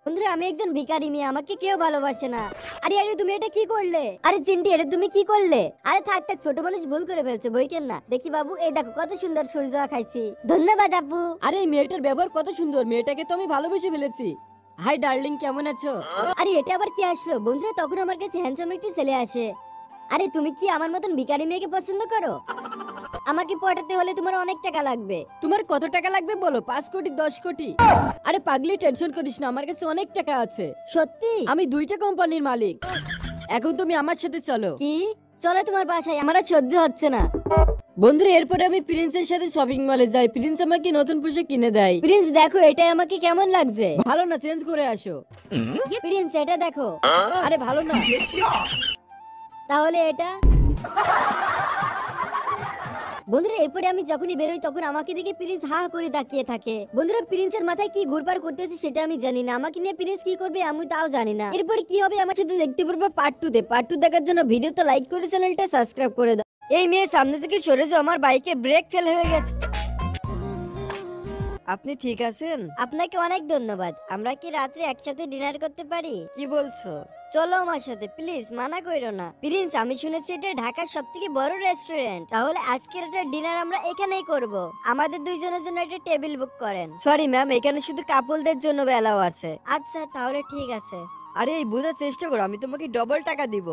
বন্ধুরা আমি একজন ভিখারি মেয়ে, আমাকে কেউ ভালোবাসে না। আরে আরে তুমি এটা কি করলে? আরে চিন্টি এটা তুমি কি করলে? আরে থাক থাক, ছোট মানুষ ভুল করে ফেলছে, বই কেন না। দেখি বাবু, এই দেখো কত সুন্দর সূর্য খাইছি। ধন্যবাদ আপু। আরে এই মেয়েটার ব্যবহার কত সুন্দর, মেয়েটাকে তো আমি ভালোবেসে ফেলেছি। হাই ডার্লিং, কেমন আছো? আরে এটা আবার কি আসলো? বন্ধুরা তখন আমার কাছে হ্যান্ডসাম একটি ছেলে আসে। আরে তুমি কি আমার মতন ভিখারি মেয়েকে পছন্দ করো? আমাকে পটাতে হলে তোমার অনেক টাকা লাগবে। তোমার কত টাকা লাগবে বলো? 5 কোটি 10 কোটি? আরে পাগলি, টেনশন করিস না, আমার কাছে অনেক টাকা আছে। সত্যি? আমি 2টা কোম্পানির মালিক। এখন তুমি আমার সাথে চলো। কি? চলো তোমার বাসায়, আমার আর সহ্য হচ্ছে না। বন্ধুরা এরপরে আমি প্রিন্সের সাথে শপিং মলে যাই। প্রিন্স আমাকে নতুন পোশাক কিনে দেয়। প্রিন্স দেখো এটাই আমাকে কেমন লাগছে। ভালো না, চেঞ্জ করে আসো। প্রিন্স এটা দেখো। আরে ভালো না। তাহলে এটা। বন্ধুরা এরপরে আমি যখনই বেরোই তখন আমাকে দেখে প্রিন্স হা করে তাকিয়ে থাকে। বন্ধুরা প্রিন্সের মাথায় কি ঘুরপার করতেছে সেটা আমি জানি না, আমাকে নিয়ে প্রিন্স কি করবে আমি তাও জানি না। এরপরে কি হবে আমার সাথে দেখতে পারবো পার্ট 2 তে। পার্ট 2 দেখার জন্য ভিডিওতে লাইক করে চ্যানেলটা সাবস্ক্রাইব করে দাও। এই মেয়ে সামনে থেকে সরে যাও, আমার বাইকে ব্রেক ফেল হয়ে গেছে। আপনি ঠিক আছেন? আপনাকে অনেক ধন্যবাদ। আমরা কি রাত্রে একসাথে ডিনার করতে পারি? কি বলছো? চলো আমার সাথে প্লিজ, মানা কইরো না। প্রিন্স আমি শুনেছি এটা ঢাকার সবথেকে বড় রেস্টুরেন্ট, তাহলে আজকের একটা ডিনার আমরা এখানেই করব। আমাদের দুইজনের জন্য একটা টেবিল বুক করেন। সরি ম্যাম, এখানে শুধু কাপলদের জন্য অ্যালাউ আছে। আচ্ছা তাহলে ঠিক আছে। আরে এই বোঝার চেষ্টা করো, আমি তোমাকে ডবল টাকা দিব।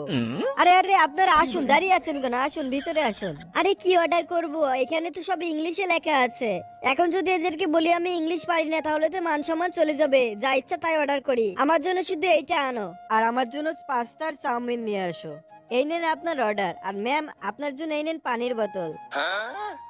আরে আরে আপনারা আসুন, দাঁড়িয়ে আছেন কেন? আসুন ভিতরে আসুন। আরে কি অর্ডার করব? এখানে তো সব ইংলিশে লেখা আছে। এখন যদি এদেরকে বলি আমি ইংলিশ পারি না তাহলে তো মান সম্মান চলে যাবে। যা ইচ্ছা তাই অর্ডার করি। আমার জন্য শুধু এইটা আনো। আর আমার জন্য পাস্তা আর চাউমিন নিয়ে আসো। এই নেন আপনার অর্ডার। আর ম্যাম আপনার জন্য এই নেন পানির বোতল।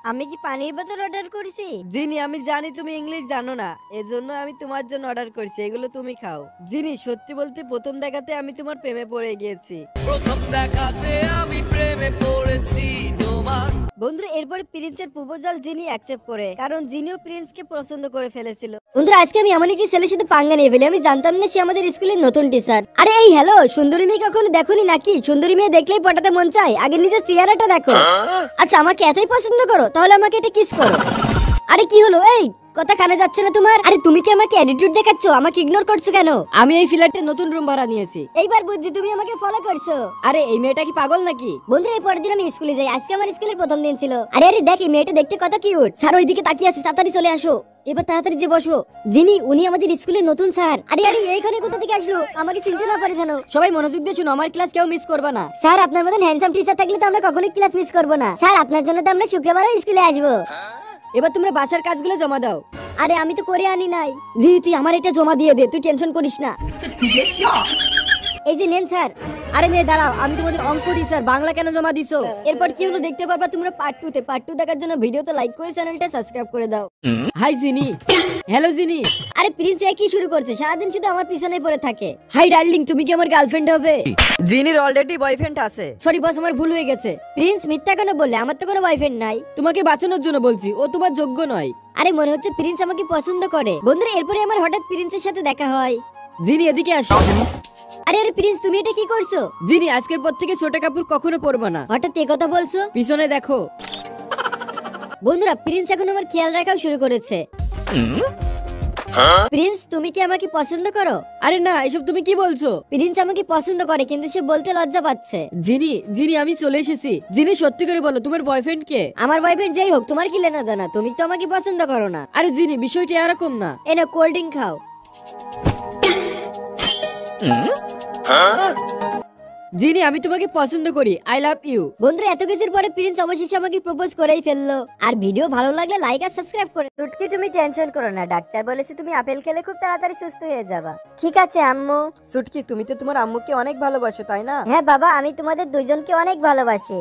আমি কি পানির বোতল অর্ডার করেছি? জিনি আমি জানি তুমি ইংলিশ জানো না, এজন্য আমি তোমার জন্য অর্ডার করেছি, এগুলো তুমি খাও। জিনি সত্যি বলতে প্রথম দেখাতে আমি তোমার প্রেমে পড়ে গিয়েছি। প্রথম দেখাতে আমি প্রেমে পড়েছি তোমার। বন্ধুরা এরপরে প্রিন্সের প্রপোজাল জিনি অ্যাকসেপ্ট করে, কারণ জিনিও প্রিন্সকে পছন্দ করে ফেলেছিল। বন্ধুরা আজকে আমি এমন একটি ছেলের সাথে পাঙ্গা নিয়ে ফেলি, আমি জানতাম না সে আমাদের স্কুলের নতুন টিচার। আরে এই হ্যালো, সুন্দরী মেয়ে কখনো দেখোনি নাকি? সুন্দরী মেয়ে দেখলেই পটাতে মন চায়, আগে নিজের চেহারাটা দেখো। আচ্ছা আমাকে এতই পছন্দ করো, তাহলে আমাকে এটা কিস করো। আরে কি হলো? এই কথা কানে যাচ্ছে না তোমার? আরে তুমি কি আমাকে অ্যাটিটিউড দেখাচ্ছ? আমাকে ইগনোর করছো কেন? আমি এই ফ্ল্যাটে নতুন রুম ভাড়া নিয়েছি। এইবার বুঝছি তুমি আমাকে ফলো করছো। আরে এই মেয়েটা কি পাগল নাকি? বন্ধুরা এই পরের দিন আমি স্কুলে যাই। আজকে আমার স্কুলের প্রথম দিন ছিল। আরে আরে দেখ এই মেয়েটা দেখতে কত কিউট। স্যার ওইদিকে তাকিয়ে আছে, তাড়াতাড়ি চলে আসো। এবার তাড়াতাড়ি যে বসো। যিনি উনি আমাদের স্কুলের নতুন স্যার। আরে আরে এইখানে কোথা থেকে আসলো? আমাকে চিনতে না পারে জানো? সবাই মনোযোগ দিয়ে শুনো, আমার ক্লাস কেউ মিস করবে না। স্যার আপনার মতন হ্যান্ডসাম টিচার থাকলে তো আমরা কখনোই ক্লাস মিস করব না। স্যার আপনার জন্য তো আমরা শুক্রবারও স্কুলে আসবো। এবার তোমরা বাসার কাজগুলো জমা দাও। আরে আমি তো করে আনি নাই। জি তুই আমার এটা জমা দিয়ে দে, তুই টেনশন করিস না। এই যে নেন স্যার। আরে মেয়ে দাঁড়াও, আমি তোমাদের অঙ্ক টিচার, বাংলা কেন জমা দিছো? এরপর কি হলো দেখতে পারবা তোমরা পার্ট 2 তে। পার্ট 2 দেখার জন্য ভিডিওতে লাইক করে চ্যানেলটা সাবস্ক্রাইব করে দাও। হাই জিনি। হ্যালো জিনি। আরে প্রিন্স কি শুরু করছে? সারাদিন শুধু আমার পিছনেই পড়ে থাকে। হাই ডার্লিং, তুমি কি আমার গার্লফ্রেন্ড হবে? জিনির অলরেডি বয়ফ্রেন্ড আছে। সরি বস, আমার ভুল হয়ে গেছে। প্রিন্স মিথ্যা কেন বললে? আমার তো কোনো বয়ফ্রেন্ড নাই। তোমাকে বাঁচানোর জন্য বলছি, ও তোমার যোগ্য নয়। আরে মনে হচ্ছে প্রিন্স আমাকে পছন্দ করে। বন্ধুরা এরপরে আমার হঠাৎ প্রিন্সের সাথে দেখা হয়। জিনি এদিকে আসো। আরে আরে প্রিন্স তুমি এটা কি করছো? জিনি আজকের পর থেকে ছোট কাপড় কখনো পরবে না। হঠাৎ এ কথা বলছো? পিছনে দেখো। বন্ধুরা প্রিন্স এখন আমার খেয়াল রাখাও শুরু করেছে। প্রিন্স তুমি কি আমাকে পছন্দ করো? আরে না, এসব তুমি কি বলছো? প্রিন্স আমাকে পছন্দ করে কিন্তু সে বলতে লজ্জা পাচ্ছে। জিনি জিনি আমি চলে এসেছি। জিনি সত্যি করে বলো, তোমার বয়ফ্রেন্ড কে? আমার বয়ফ্রেন্ড যেই হোক তোমার কি লেনা দেনা? তুমি তো আমাকে পছন্দ করো না। আরে জিনি বিষয়টা এরকম না। এনে কোল্ড ড্রিঙ্ক খাও। জিনি আমি তোমাকে পছন্দ করি, আই লাভ ইউ। বন্ধুরা এত কিছুর পরে প্রিন্স অবশেষে আমাকে প্রপোজ করেই ফেললো। আর ভিডিও ভালো লাগলে লাইক আর সাবস্ক্রাইব করে। চুটকি তুমি টেনশন করো না, ডাক্তার বলেছে তুমি আপেল খেলে খুব তাড়াতাড়ি সুস্থ হয়ে যাবা। ঠিক আছে আম্মু। সুটকি তুমি তো তোমার আম্মুকে অনেক ভালোবাসো তাই না? হ্যাঁ বাবা, আমি তোমাদের দুইজনকে অনেক ভালোবাসি।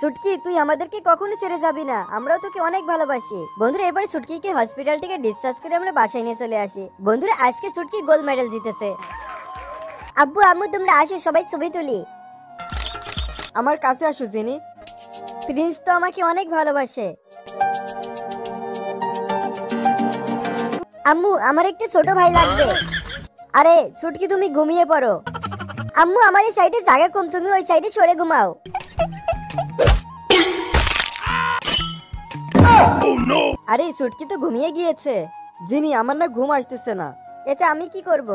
সুটকি তুই আমাদেরকে কখনো ছেড়ে যাবি না, আমরাও তোকে অনেক ভালোবাসি। বন্ধুরা এরপরে সুটকিকে হসপিটাল থেকে ডিসচার্জ করে আমরা বাসায় নিয়ে চলে আসি। বন্ধুরা আজকে সুটকি গোল্ড মেডেল জিতেছে। আব্বু আম্মু তোমরা আসো, সবাই ছবি তুলি। আমার কাছে আসো জিনি। প্রিন্স তো আমাকে অনেক ভালোবাসে। আম্মু আমার একটু ছোট ভাই লাগবে। আরে ছুটকি তুমি ঘুমিয়ে পড়ো। আম্মু আমার এই সাইডে জায়গা কম, তুমি ওই সাইডে সরে ঘুমাও। আরে সুটকি তো ঘুমিয়ে গিয়েছে। জিনি আমার না ঘুম আসতেছে না। এতে আমি কি করব?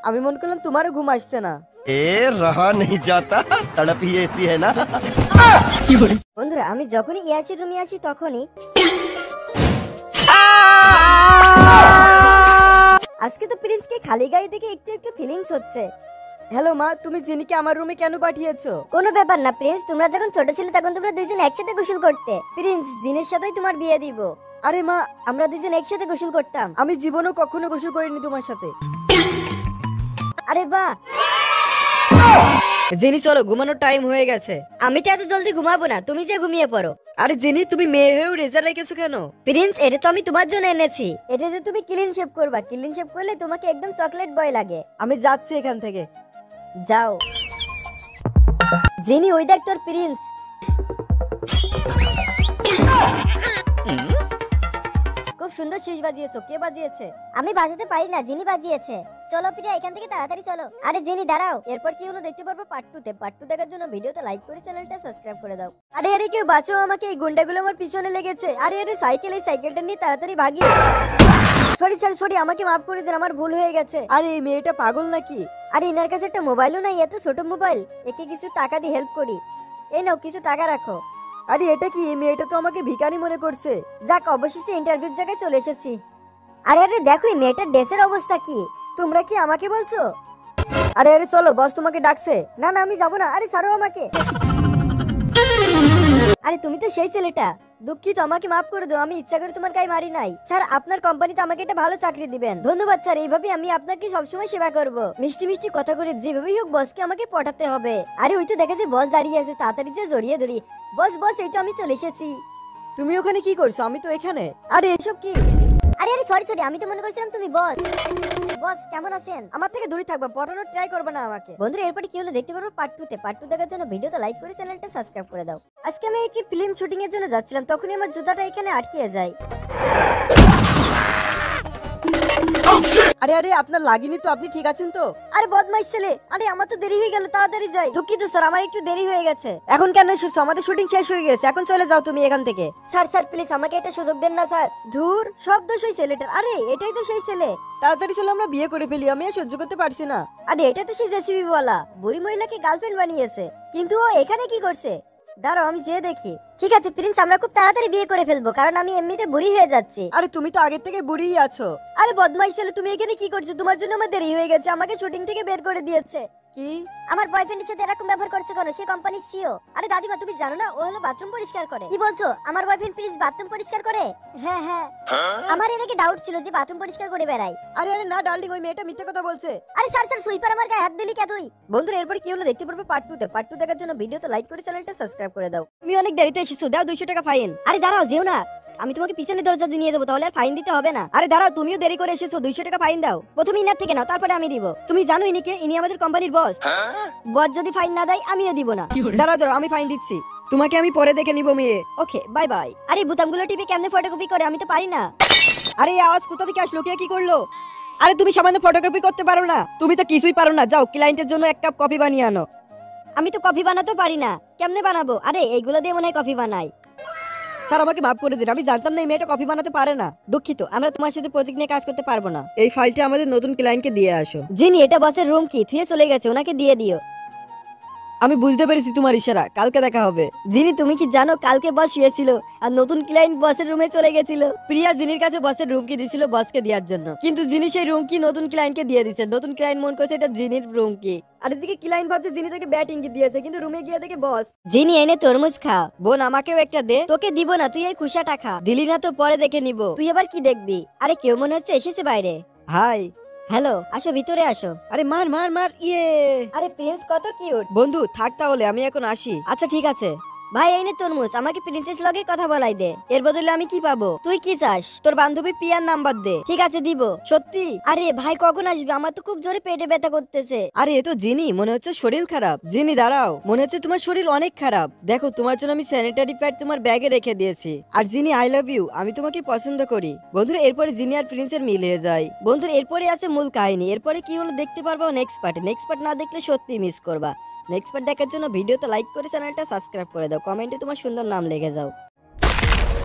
আমি মনে করলাম তোমারও ঘুম আসছে না। ए रहा नहीं जाता, तड़प ही ऐसी है ना। বন্ধুরা আমি যখনই ইয়াসির রুমে আসি তখনই আজকে তো প্রিন্সকে খালি গায়ে দেখে একটু একটু ফিলিংস হচ্ছে। হ্যালো মা, তুমি জিনিকে আমার রুমে কেন পাঠিয়েছো? কোনো ব্যাপার না প্রিন্স, তোমরা যখন ছোট ছিলে তখন তোমরা দুইজন একসাথে গোসল করতে। প্রিন্স জিনের সাথেই তোমার বিয়ে দিব। আরে মা, আমরা দুইজন একসাথে গোসল করতাম। আমি জীবনও কখনো গোসল করিনি তোমার সাথে। আরে বাহ, জেনি চলো, ঘুমানোর টাইম হয়ে গেছে। আমি তো এত জলদি ঘুমাবো না, তুমি যে ঘুমিয়ে পড়ো। আরে জেনি, তুমি মেয়ে হয়েও রেজার রেখেছো কেন? প্রিন্স এটা তো আমি তোমার জন্য এনেছি। এটা যে তুমি ক্লিন শেভ করবা, ক্লিন শেভ করলে তোমাকে একদম চকলেট বয় লাগে। আমি যাচ্ছি এখান থেকে। যাও। জেনি ওই দেখ তোর প্রিন্স। খুব সুন্দর শীষ বাজিয়েছো, কে বাজিয়েছে? আমি বাজাতে পারি না, জিনি বাজিয়েছে। চলো প্রিয়া এখান থেকে তাড়াতাড়ি চলো। আরে জেনি দাঁড়াও, এরপর কি হলো দেখতে পারবো পার্ট 2 তে। পার্ট 2 দেখার জন্য ভিডিওতে লাইক করে চ্যানেলটা সাবস্ক্রাইব করে দাও। আরে আরে কেউ বাঁচাও আমাকে, এই গুন্ডাগুলো আমার পিছনে লেগেছে। আরে আরে সাইকেল, এই সাইকেলটা নিয়ে তাড়াতাড়ি ভাগি। সরি স্যার, সরি, আমাকে মাফ করে দেন, আমার ভুল হয়ে গেছে। আরে এই মেয়েটা পাগল নাকি? আরে এনার কাছে একটা মোবাইলও নাই, এত ছোট মোবাইল। একে কিছু টাকা দিয়ে হেল্প করি। এই নাও কিছু টাকা রাখো। আরে এটা কি? এই মেয়েটা তো আমাকে ভিখারি মনে করছে। যাক, অবশেষে ইন্টারভিউর জায়গায় চলে এসেছি। আরে আরে দেখো এই মেয়েটার ড্রেসের অবস্থা কি। তোমরা কি আমাকে বলছো? আরে আরে চলো, বস তোমাকে ডাকছে। না না আমি যাবো না, আরে ছাড়ো আমাকে। আরে তুমি তো সেই ছেলেটা। দুঃখিত, আমাকে মাফ করে দাও, আমি ইচ্ছা করে তোমার গায়ে মারি নাই। স্যার আপনার কোম্পানিতে আমাকে একটা ভালো চাকরি দিবেন। ধন্যবাদ স্যার, এইভাবে আমি আপনাকে সবসময় সেবা করব। মিষ্টি মিষ্টি কথা করে যেভাবেই হোক বসকে আমাকে পটাতে হবে। আরে ওই তো দেখা যায় বস দাঁড়িয়ে আছে, তাড়াতাড়ি যে জড়িয়ে ধরি। বস বস, এই তো আমি চলে এসেছি। তুমি ওখানে কি করছো? আমি তো এখানে। আরে এসব কি? আরে আরে সরি সরি, আমি তো মনে করছিলাম তুমি বস। বস কেমন আছেন? আমার থেকে দূরে থাকবা, পটানোর ট্রাই করবে না আমাকে। বন্ধুরা এরপরে কি হলো দেখতে পারবো পার্ট 2 তে। পার্ট 2 দেখার জন্য ভিডিওতে লাইক করে চ্যানেলটা সাবস্ক্রাইব করে দাও। আজকে আমি একটি ফিল্ম শুটিং এর জন্য যাচ্ছিলাম, তখনই আমার জুতাটা এখানে আটকে যায়। আরে আরে, আপনার লাগেনি তো? আপনি ঠিক আছেন তো? আরে বদমাইশ ছেলে, আরে আমার তো দেরি হয়ে গেল, তাড়াতাড়ি যাই। দুঃখিত স্যার, আমার একটু দেরি হয়ে গেছে। এখন কেন এসেছো? আমাদের শুটিং শেষ হয়ে গেছে, এখন চলে যাও তুমি এখান থেকে। স্যার স্যার প্লিজ আমাকে একটা সুযোগ দেন না স্যার। ধুর, সব দোষ ওই ছেলেটার। আরে এটাই তো সেই ছেলে। তাড়াতাড়ি চলো, আমরা বিয়ে করে ফেলি, আমি আর সহ্য করতে পারছি না। আরে এটা তো সেই জেসিবি ওয়ালা, বুড়ি মহিলাকে গার্লফ্রেন্ড বানিয়েছে। কিন্তু ও এখানে কি করছে? দাঁড়াও আমি যেয়ে দেখি। ঠিক আছে প্রিন্স, আমরা খুব তাড়াতাড়ি বিয়ে করে ফেলবো, কারণ আমি এমনিতে বুড়ি হয়ে যাচ্ছি। আরে তুমি তো আগের থেকে বুড়িই আছো। আরে বদমাইশ ছেলে, তুমি এখানে কি করছো? তোমার জন্য আমার দেরি হয়ে গেছে, আমাকে শুটিং থেকে বের করে দিয়েছে। কি? আমার বয়ফ্রেন্ডের সাথে এরকম ব্যবহার করছে কেন? সে কোম্পানির সিও। আরে দাদিমা তুমি জানো না, ও হলো বাথরুম পরিষ্কার করে। কি বলছো? আমার বয়ফ্রেন্ড প্লিজ বাথরুম পরিষ্কার করে? হ্যাঁ হ্যাঁ, আমার এর আগে ডাউট ছিল যে বাথরুম পরিষ্কার করে বেড়াই। আরে আরে না ডার্লিং, ওই মেয়েটা মিথ্যে কথা বলছে। আরে স্যার স্যার, সুইপার আমার গায়ে হাত দিলি কে তুই? বন্ধুরা এরপর কি হলো দেখতে পারবে পার্ট 2 তে। পার্ট 2 দেখার জন্য ভিডিওতে লাইক করে চ্যানেলটা সাবস্ক্রাইব করে দাও। তুমি অনেক দেরিতে এসেছো, দাও 200 টাকা ফাইন। আরে দাঁড়াও, যেও না, আমি তোমাকে পিছনে দরজা দিয়ে নিয়ে যাবো, তাহলে আর ফাইন দিতে হবে না। আরে দাঁড়াও, তুমিও দেরি করে এসেছো, 200 টাকা ফাইন দাও। প্রথমে ইনার থেকে নাও, তারপরে আমি দিব। তুমি জানো ইনিকে? ইনি আমাদের কোম্পানির বস। বস যদি ফাইন না দেয় আমিও দিব না। দাঁড়াও দাঁড়াও, আমি ফাইন দিচ্ছি। তোমাকে আমি পরে দেখে নিব মেয়ে। ওকে, বাই বাই। আরে বোতামগুলো টিপে কেমনে ফটোকপি করে? আমি তো পারি না। আরে এই আওয়াজ কোথা থেকে আসলো? কে কি করলো? আরে তুমি সামান্য ফটোকপি করতে পারো না? তুমি তো কিছুই পারো না। যাও ক্লায়েন্টের জন্য এক কাপ কফি বানিয়ে আনো। আমি তো কফি বানাতেও পারি না, কেমনে বানাবো? আরে এইগুলো দিয়ে মনে হয় কফি বানাই। স্যার আমাকে মাফ করে দিন, আমি জানতাম না এই মেয়েটা কফি বানাতে পারে না। দুঃখিত, আমরা তোমার সাথে প্রজেক্ট নিয়ে কাজ করতে পারবো না। এই ফাইলটা আমাদের নতুন ক্লায়েন্টকে দিয়ে আসো। জিনি এটা বসের রুম কি? থুয়ে চলে গেছে, ওনাকে দিয়ে দিও। আমি বুঝতে পেরেছি তোমার ইশারা, কালকে দেখা হবে। জিনি তুমি কি জানো কালকে বস শুয়েছিল আর নতুন ক্লায়েন্ট বসের রুমে চলে গেছিল। প্রিয়া জিনির কাছে বসের রুম কি দিছিল বসকে দেওয়ার জন্য, কিন্তু জিনি সেই রুম কি নতুন ক্লায়েন্টকে দিয়ে দিছে। নতুন ক্লায়েন্ট মন করছে এটা জিনির রুম কি। আর এদিকে ক্লায়েন্ট ভাবছে জিনি তাকে ব্যাট ইঙ্গিত দিয়েছে, কিন্তু রুমে গিয়ে দেখে বস। জিনি এনে তরমুজ খা। বোন আমাকেও একটা দে। তোকে দিব না, তুই এই খুশাটা খা। দিলি না তো পরে দেখে নিব। তুই আবার কি দেখবি? আরে কেউ মনে হচ্ছে এসেছে বাইরে। হাই। হ্যালো, আসো ভিতরে আসো। আরে মার মার মার, ইয়ে। আরে প্রিন্স কত কিউট। বন্ধু থাক তাহলে, আমি এখন আসি। আচ্ছা ঠিক আছে। ভাই এই নে তরমুজ, আমাকে প্রিন্সেস লগে কথা বলাই দে। এর বদলে আমি কি পাবো? তুই কি চাস? তোর বান্ধবী পিয়ার নাম্বার দে। ঠিক আছে দিব। সত্যি? আরে ভাই কখন আসবে? আমার তো খুব জোরে পেটে ব্যথা করতেছে। আরে এ তো জিনি, মনে হচ্ছে শরীর খারাপ। জিনি দাঁড়াও, মনে হচ্ছে তোমার শরীর অনেক খারাপ। দেখো তোমার জন্য আমি স্যানিটারি প্যাড তোমার ব্যাগে রেখে দিয়েছি। আর জিনি আই লাভ ইউ, আমি তোমাকে পছন্দ করি। বন্ধুরা এরপরে জিনি আর প্রিন্সের মিল হয়ে যায়। বন্ধুরা এরপরে আছে মূল কাহিনী। এরপরে কি হলো দেখতে পারবো নেক্সট পার্টে। নেক্সট পার্ট না দেখলে সত্যি মিস করবা। নেক্সট পার্ট দেখার জন্য ভিডিওতে লাইক করে চ্যানেলটা সাবস্ক্রাইব করে দাও, কমেন্টে তোমার সুন্দর নাম লিখে যাও।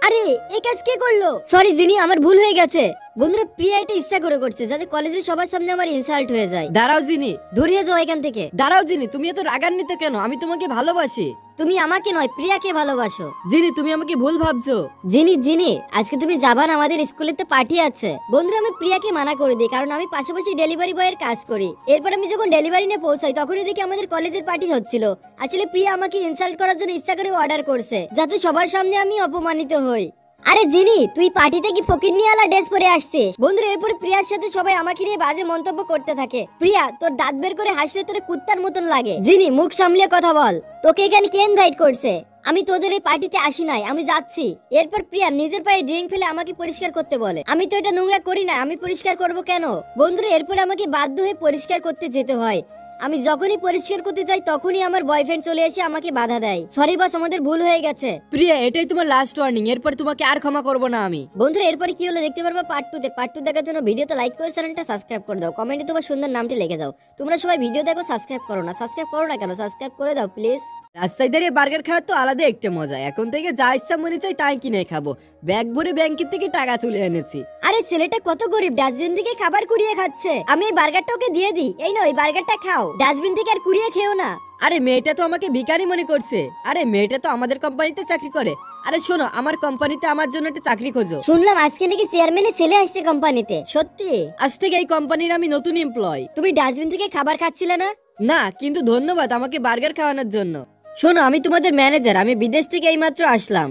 আরে এই কাজ কে করলো? সরি জিনি, আমার ভুল হয়ে গেছে। বন্ধুরা প্রিয়া এটা ইচ্ছা করে করছে যাতে কলেজে সবার সামনে আমার ইনসাল্ট হয়ে যায়। দাঁড়াও জিনি, ধরিয়ে যাও এখান থেকে। দাঁড়াও জিনি, তুমি এত রাগান্বিত কেন? আমি তোমাকে ভালোবাসি। তুমি আমাকে নয় প্রিয়াকে ভালোবাসো। জিনি তুমি আমাকে ভুল ভাবছো। জিনি জিনি আজকে তুমি যাবা না, আমাদের স্কুলেতে পার্টি আছে। বন্ধুরা আমি প্রিয়াকে মানা করে দিই কারণ আমি পাশাপাশি ডেলিভারি বয়ের কাজ করি। এরপর আমি যখন ডেলিভারি নিয়ে পৌঁছাই তখনই দেখি আমাদের কলেজের পার্টি হচ্ছিল। আসলে প্রিয়া আমাকে ইনসাল্ট করার জন্য ইচ্ছা করে অর্ডার করছে যাতে সবার সামনে আমি অপমানিত হই। আরে জিনি তুই পার্টিতে কি ফকিরনিওয়ালা ড্রেস পরে আসছিস? বন্ধুরা এরপর প্রিয়ার সাথে সবাই আমাকে নিয়ে বাজে মন্তব্য করতে থাকে। প্রিয়া তোর দাঁত বের করে হাসলে তোর কুত্তার মতন লাগে। জিনি মুখ সামলিয়ে কথা বল, তোকে এখানে কে ইনভাইট করছে? আমি তোদের এই পার্টিতে আসি নাই, আমি যাচ্ছি। এরপর প্রিয়া নিজের পায়ে ড্রিঙ্ক ফেলে আমাকে পরিষ্কার করতে বলে। আমি তো এটা নোংরা করি না, আমি পরিষ্কার করব কেন? বন্ধুরা এরপর আমাকে বাধ্য হয়ে পরিষ্কার করতে যেতে হয়। আমি যখনই পরিষ্কার করতে যাই তখনই আমার বয়ফ্রেন্ড চলে এসে আমাকে বাধা দেয়। সরি বস, আমাদের ভুল হয়ে গেছে। প্রিয়া এটাই তোমার লাস্ট ওয়ার্নিং, এরপর তোমাকে আর ক্ষমা করব না আমি। বন্ধুরা এরপরে কি হলো দেখতে পারবা পার্ট 2 তে। পার্ট 2 দেখার জন্য ভিডিওতে লাইক করে চ্যানেলটা সাবস্ক্রাইব করে দাও, কমেন্টে তোমার সুন্দর নামটি লিখে যাও। তোমরা সবাই ভিডিও দেখো, সাবস্ক্রাইব করো না। সাবস্ক্রাইব করো না কেন? সাবস্ক্রাইব করে দাও প্লিজ। রাস্তায় দাঁড়িয়ে বার্গার খাওয়া তো আলাদা একটা মজা। এখন থেকে যা ইচ্ছা মনে চাই তাই কিনে খাবো। ব্যাগ ভরে ব্যাংকের থেকে টাকা তুলে এনেছি। আরে ছেলেটা কত গরিব, ডাস্টবিন থেকে খাবার কুড়িয়ে খাচ্ছে। আমি এই বার্গারটা ওকে দিয়ে দিই। এই নাও এই বার্গারটা খাও, ডাস্টবিন থেকে আর কুড়িয়ে খেও না। আরে মেয়েটা তো আমাকে ভিখারি মনে করছে। আরে মেয়েটা তো আমাদের কোম্পানিতে চাকরি করে। আরে শোনো, আমার কোম্পানিতে আমার জন্য একটা চাকরি খোঁজো। শুনলাম আজকে নাকি চেয়ারম্যানের ছেলে আসছে কোম্পানিতে, সত্যি? আজ থেকে এই কোম্পানির আমি নতুন এমপ্লয়। তুমি ডাস্টবিন থেকে খাবার খাচ্ছিলে না? না, কিন্তু ধন্যবাদ আমাকে বার্গার খাওয়ানোর জন্য। শোনো, আমি তোমাদের ম্যানেজার, আমি বিদেশ থেকে এইমাত্র আসলাম।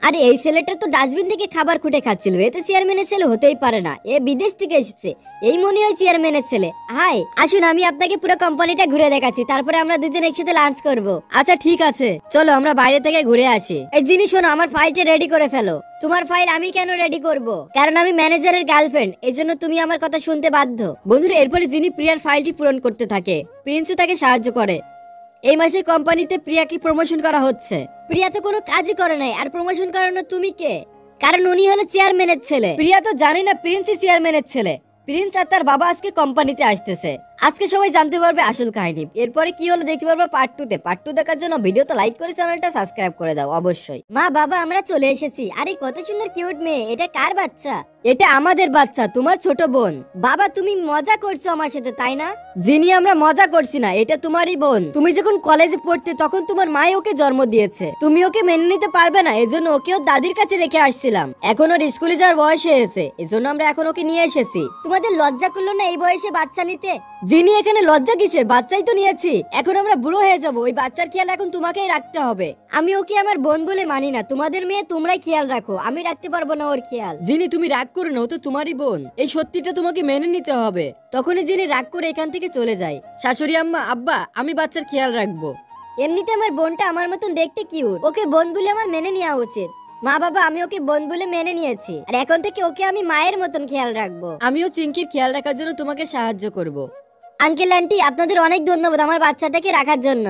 আরে এই ছেলেটা তো ডাস্টবিন থেকে খাবার খুঁটে খাচ্ছিল, এতে চেয়ারম্যানের ছেলে হতেই পারে না। এ বিদেশ থেকে এসেছে, এই মনে হয় চেয়ারম্যানের ছেলে। হাই আসুন, আমি আপনাকে পুরো কোম্পানিটা ঘুরে দেখাচ্ছি, তারপরে আমরা দুজন একসাথে লাঞ্চ করব। আচ্ছা ঠিক আছে, চলো আমরা বাইরে থেকে ঘুরে আসি। এই জিনিস শোনো, আমার ফাইলটা রেডি করে ফেলো। তোমার ফাইল আমি কেন রেডি করব? কারণ আমি ম্যানেজারের গার্লফ্রেন্ড, এই জন্য তুমি আমার কথা শুনতে বাধ্য। বন্ধুরা এরপরে যিনি প্রিয়ার ফাইলটি পূরণ করতে থাকে, প্রিন্সও তাকে সাহায্য করে। এই মাসে কোম্পানিতে প্রিয়াকে প্রমোশন করা হচ্ছে। প্রিয়া তো কোনো কাজই করে নাই, আর প্রমোশন করানো তুমি কে? কারণ উনি হলো চেয়ারম্যানের ছেলে। প্রিয়া তো জানি না প্রিন্সই চেয়ারম্যানের ছেলে। প্রিন্স আর তার বাবা আজকে কোম্পানিতে আসতেছে। আজকে সবাই জানতে পারবে আসল কাহিনী। এরপরে কি হলো দেখতে পারবে পার্ট 2 তে। পার্ট 2 দেখার জন্য ভিডিওতে লাইক করে চ্যানেলটা সাবস্ক্রাইব করে দাও অবশ্যই। মা বাবা আমরা চলে এসেছি। আরে কত সুন্দর কিউট মেয়ে, এটা কার বাচ্চা? এটা আমাদের বাচ্চা, তোমার ছোট বোন। বাবা তুমি মজা করছো আমার সাথে, তাই না? যিনি আমরা মজা করছি না, এটা তোমারই বোন। তুমি যখন কলেজে পড়তে তখন তোমার মাই ওকে জন্ম দিয়েছে। তুমি ওকে মেনে নিতে পারবে না, এজন্য ওকে ওর দাদির কাছে রেখে আসছিলাম। এখন ওর স্কুলে যাওয়ার বয়স হয়েছে, এজন্য আমরা এখন ওকে নিয়ে এসেছি। তোমাদের লজ্জা করলো না এই বয়সে বাচ্চা নিতে? যিনি এখানে লজ্জা কিসের, বাচ্চাই তো নিয়েছি। এখন আমরা বুড়ো হয়ে যাব, ওই বাচ্চার খেয়াল এখন তোমাকেই রাখতে হবে। আমি ওকে আমার বোন বলে মানি না, তোমাদের মেয়ে তোমরাই খেয়াল রাখো, আমি রাখতে পারবো না ওর খেয়াল। যিনি তুমি রাগ করে নাও, তো তোমারই বোন, এই সত্যিটা তোমাকে মেনে নিতে হবে। তখনই যিনি রাগ করে এখান থেকে চলে যায়। শাশুড়ি আম্মা, আব্বা, আমি বাচ্চার খেয়াল রাখবো। এমনিতে আমার বোনটা আমার মতন দেখতে কিউট, ওকে বোন বলে আমার মেনে নেওয়া উচিত। মা বাবা আমি ওকে বোন বলে মেনে নিয়েছি, আর এখন থেকে ওকে আমি মায়ের মতন খেয়াল রাখবো। আমিও চিঙ্কির খেয়াল রাখার জন্য তোমাকে সাহায্য করব। আঙ্কেল আন্টি আপনাদের অনেক ধন্যবাদ আমার বাচ্চাটাকে রাখার জন্য।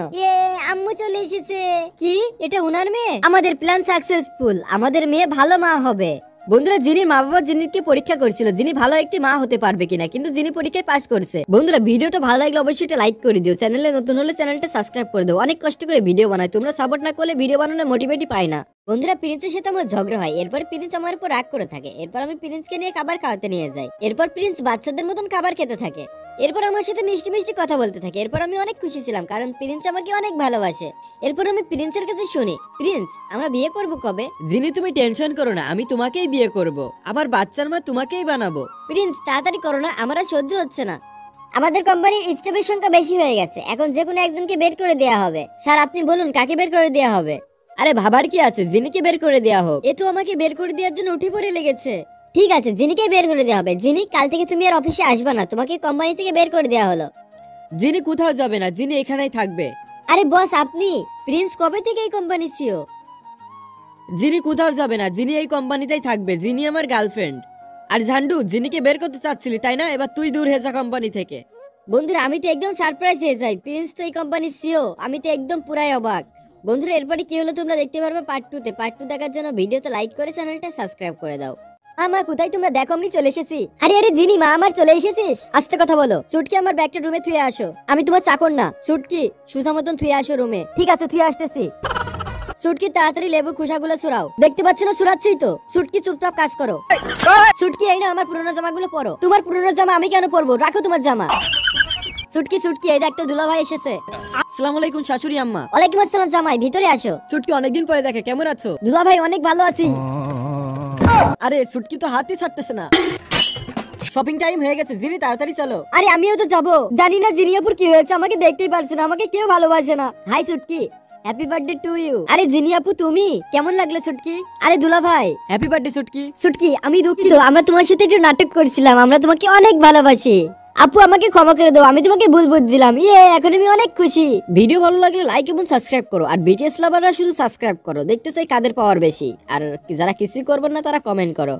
আম্মু চলে এসেছে। কি এটা উনার মেয়ে? আমাদের প্ল্যান সাকসেসফুল, আমাদের মেয়ে ভালো মা হবে। বন্ধুরা যিনি মা বাবা যিনিকে পরীক্ষা করছিল যিনি ভালো একটি মা হতে পারবে কিনা, কিন্তু যিনি পরীক্ষায় পাস করছে। বন্ধুরা ভিডিওটা ভালো লাগলে অবশ্যই এটা লাইক করে দিও, চ্যানেলে নতুন হলে চ্যানেলটা সাবস্ক্রাইব করে দাও। অনেক কষ্ট করে ভিডিও বানাই, তোমরা সাপোর্ট না করলে ভিডিও বানানোর মোটিভেটই পাই না। বন্ধুরা প্রিন্সের সাথে আমার ঝগড়া হয়, এরপর প্রিন্স আমার উপর রাগ করে থাকে। এরপর আমি প্রিন্সকে নিয়ে খাবার খাওয়াতে নিয়ে যাই। এরপর প্রিন্স বাচ্চাদের মতন খাবার খেতে থাকে। এরপর আমার সাথে মিষ্টি মিষ্টি কথা বলতে থাকে। এরপর আমি অনেক খুশি ছিলাম কারণ প্রিন্স আমাকে অনেক ভালোবাসে। এরপর আমি প্রিন্সের কাছে শুনি, প্রিন্স আমরা বিয়ে করব কবে? যিনি তুমি টেনশন করো না, আমি তোমাকেই বিয়ে করব। আমার বাচ্চার মা তোমাকেই বানাবো। প্রিন্স তাড়াতাড়ি করো না, আমার আর সহ্য হচ্ছে না। আমাদের কোম্পানির স্টাফের সংখ্যা বেশি হয়ে গেছে, এখন যে কোনো একজনকে বের করে দেওয়া হবে। স্যার আপনি বলুন কাকে বের করে দেওয়া হবে? আরে ভাবার কি আছে, যিনিকে বের করে দেওয়া হোক। এ তো আমাকে বের করে দেওয়ার জন্য উঠে পড়ে লেগেছে। ঠিক আছে জিনিকে বের করে দেওয়া হবে। জিনি কাল থেকে তুমি আর অফিসে আসবে না, তোমাকে কোম্পানি থেকে বের করে দেওয়া হলো। যিনি কোথাও যাবে না, যিনি এখানেই থাকবে। আরে বস আপনি? প্রিন্স কবে থেকে এই কোম্পানি সিও? যিনি কোথাও যাবে না, যিনি এই কোম্পানিতেই থাকবে। যিনি আমার গার্লফ্রেন্ড। আর ঝান্ডু, যিনিকে বের করতে চাচ্ছিলি তাই না, এবার তুই দূর হয়ে যা কোম্পানি থেকে। বন্ধুরা আমি তো একদম সারপ্রাইজ হয়ে যাই, প্রিন্স তো এই কোম্পানির সিও, আমি তো একদম পুরাই অবাক। বন্ধুরা এরপরে কি হলো তোমরা দেখতে পারবে পার্ট 2 তে। পার্ট 2 দেখার জন্য ভিডিওতে লাইক করে চ্যানেলটা সাবস্ক্রাইব করে দাও। আমার কোথায় তোমরা দেখো আমি চলে এসেছি। আরে আরে জিনি মা আমার চলে এসেছিস, আস্তে কথা বলো। চুটকি আমার ব্যাগটা রুমে থুয়ে আসো, আমি তোমার চাকর না। চুটকি সুজা মতন থুয়ে আসো রুমে। ঠিক আছে থুয়ে আসতেছি। সুটকি তাড়াতাড়ি লেবু খোসাগুলো সরাও। দেখতে পাচ্ছ না সরাচ্ছি তো। সুটকি চুপচাপ কাজ করো। সুটকি এই না আমার পুরনো জামাগুলো পরো। তোমার পুরনো জামা আমি কেন পরবো? রাখো তোমার জামা। সুটকি সুটকি এই দেখ তো দুলা ভাই এসেছে। আসসালামু আলাইকুম শাশুড়ি আম্মা। ওয়ালাইকুম আসসালাম জামাই, ভিতরে আসো। ছুটকি অনেকদিন পরে দেখে, কেমন আছো? দুলা ভাই অনেক ভালো আছি। আরে ছুটকি তো হাতই ছাড়তেছে না। শপিং টাইম হয়ে গেছে, জিনি তাড়াতাড়ি চলো। আরে আমিও তো যাবো। জানি না জিনিয়াপুর কি হয়েছে, আমাকে দেখতেই পারছে না, আমাকে কেউ ভালোবাসে না। হাই সুটকি, হ্যাপি বার্থডে টু ইউ। আরে জিনিয়াপু তুমি কেমন লাগলো সুটকি? আরে দুলা ভাই হ্যাপি বার্থডে ছুটকি। সুটকি আমি দুঃখিত, আমরা তোমার সাথে একটু নাটক করছিলাম, আমরা তোমাকে অনেক ভালোবাসি। আপু আমাকে ক্ষমা করে দাও, আমি তোমাকে ভুল বুঝছিলাম। এখন আমি অনেক খুশি। ভিডিও ভালো লাগলে লাইক এবং সাবস্ক্রাইব করো, আর বিটিএস লাভাররা শুধু সাবস্ক্রাইব করো। দেখতে চাই কাদের পাওয়ার বেশি, আর যারা কিছুই করবেন না তারা কমেন্ট করো।